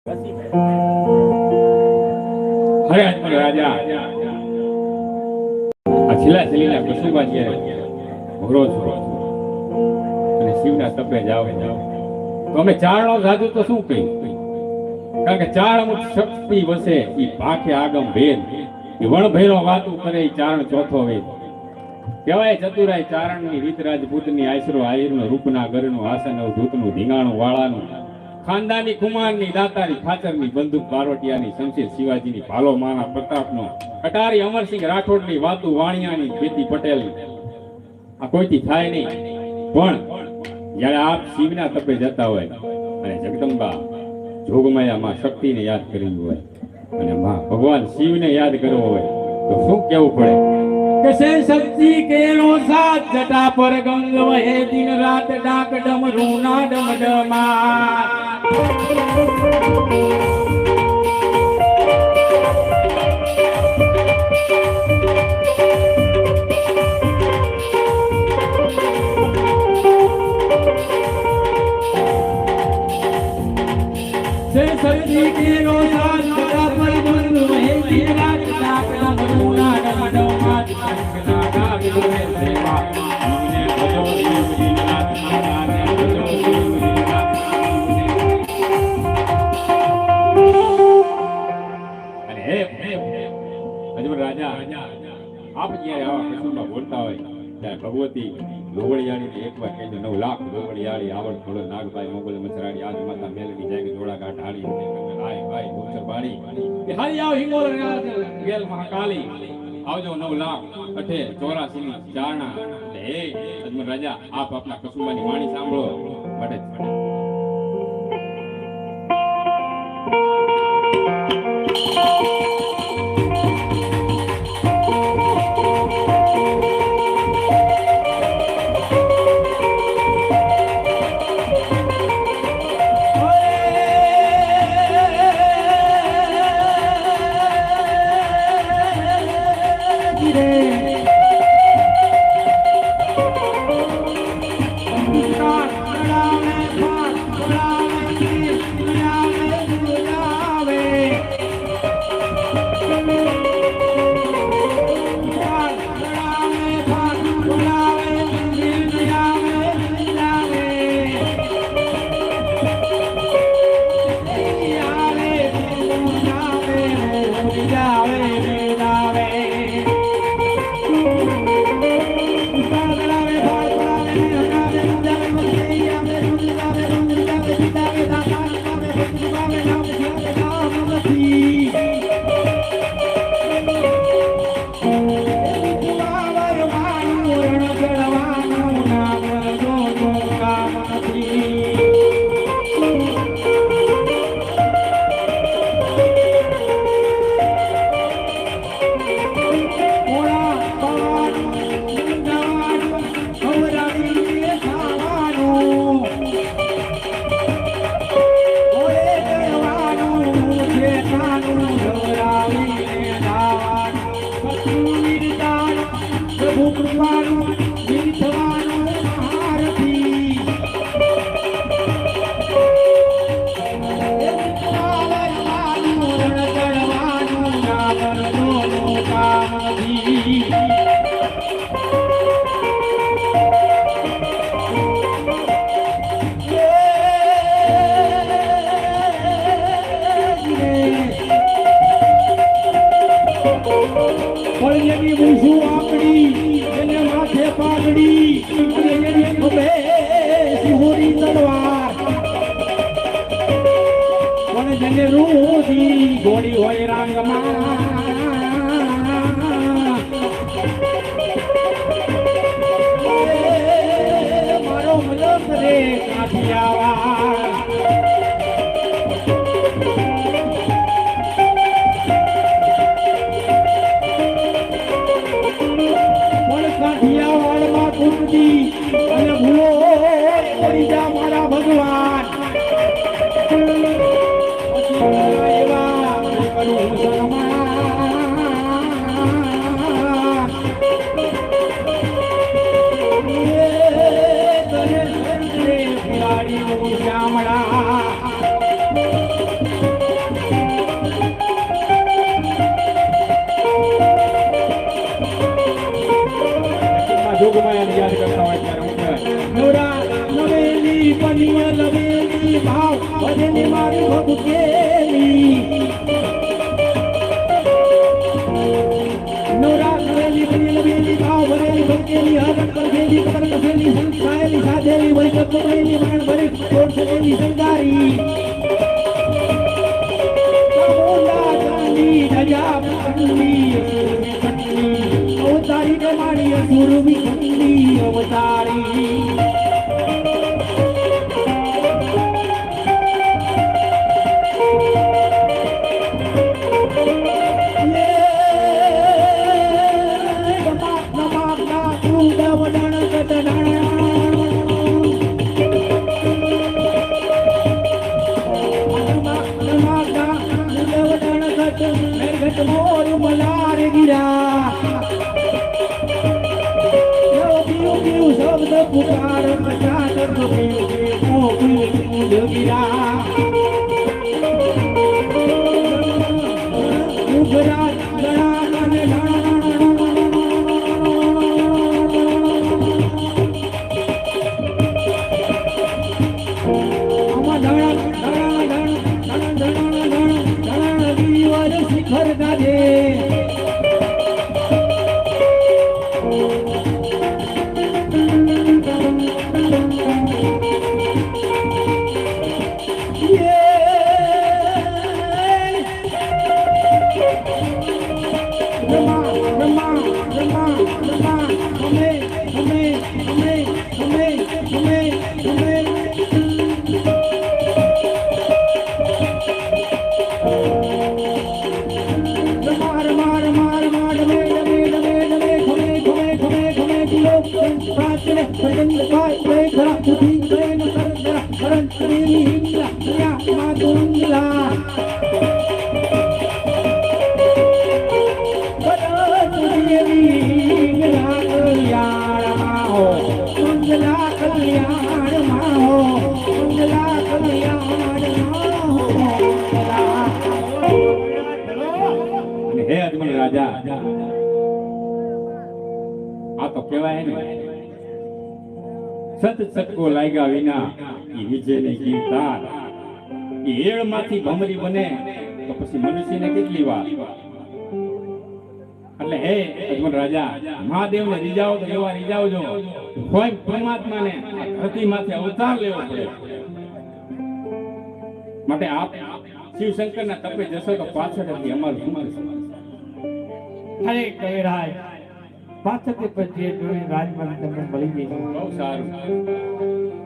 અરે આજનો રાજા આ છેલ્લા છેલ્લા કસુબા જ્યારે ઘોરો છો અને શિવના તપે જાઓ તો અમે ચારણો સાધુ તો શું કહી, કારણ કે ચાર અમુક શક્તિ વસે ઈ ભાખે આગમ ભેદ ઈ વણભેરો વાતું કરે ઈ ચારણ ચોથો વેદ કહેવાય ચતુરાય ચારણની રીત રાજપૂતની આશરો આહિરનો રૂપના ગરનું આસન ધૂતનું ધીંગાણું વાળાનું ખાનદાની કુમારની દાતારી ખાચરની બંદૂક બારોટિયાની શમશીર શિવાજીની ભાલો માના પ્રતાપનો અટારી અમરસિંહ રાઠોડની વાતુ વાણિયાની ખેતી પટેલની આ કોઈથી થાય નહીં. પણ જ્યારે આપ શિવના તપે જતા હોય અને જગદંબા જોગમાયા માં શક્તિને યાદ કરવી હોય અને માં ભગવાન શિવને યાદ કરવો હોય તો શું કહેવું પડે કે સે શક્તિ કેરો સાત જટા પર ગંગ વહે દિન રાત ડાક ડમરૂ ના ડમડમા સે શક્તિ કેરો સાત જટા પર ગંગ વહે દિન રાત ડાક ડમરૂ ના ડમડમા ના ડાક ડોરે સેવા ને ભજો દિન રાત ના ભજો રાજા આપ જ્યારે આવા પ્રસંગમાં બોલતા હોય ત્યારે ભગવતી લોવળિયાળી એકવાર કહેજો 9 લાખ લોવળિયાળી આવડ થોડો નાગભાઈ મોગલ મચરાડી આજ માતા મેલડી જાય જોડા ઘાટ હાળી આય ભાઈ ઉત્તર બાણી કે હારી આવ હિંગોલ ગેલ મહાકાલી આવજો 9 લાખ 84 ની ચારણા હે અજમલ રાજા આપ આપના કસુંબાની વાણી સાંભળો માટે ભગવાન જોગમાયાને યાદ કરતા હોય ત્યારે હું કહેવાય નોરા નવેલી પનિય લવેલી ભાવ ભજને મારી ભગકેલી નોરા નવેલી પનિય લવેલી ભાવ ભરેલી ભગકેલી હરક કરગેલી કબર કસેલી સંસાયેલી સાધેલી વૈકત પકડેલી માણ ભરી છોડ સકેલી સંગારી બોલા ચાંદી ધજા પકડી અવતારી કે મારી અસુરવી ખંડી અવતારી મોર મલાર ગિરા શબ્દ પુકાર મચાતર ગિરા ઉભરા ગણા અને શિખર ગાજે હે અજમલ રાજા આ તો કહેવાય ને સત સતકો લાગ્યા વિના એ વિજયની કીર્તાન એ એળમાંથી ભમરી બને તો પછી મનુષ્યને કેટલી વાર એટલે હે અજમલ રાજા મહાદેવને રીઝાવો તો એવા રીઝાવજો કોઈ પરમાત્માને ધરતીમાંથી અવતાર લેવો પડે માટે આપ શિવશંકરના તપે જશો તો પાછળથી અમારું શું કરશે અરે કવિરાજ પાછળથી પછી રાજમાં તમને મળી જઈશું બહુ સારું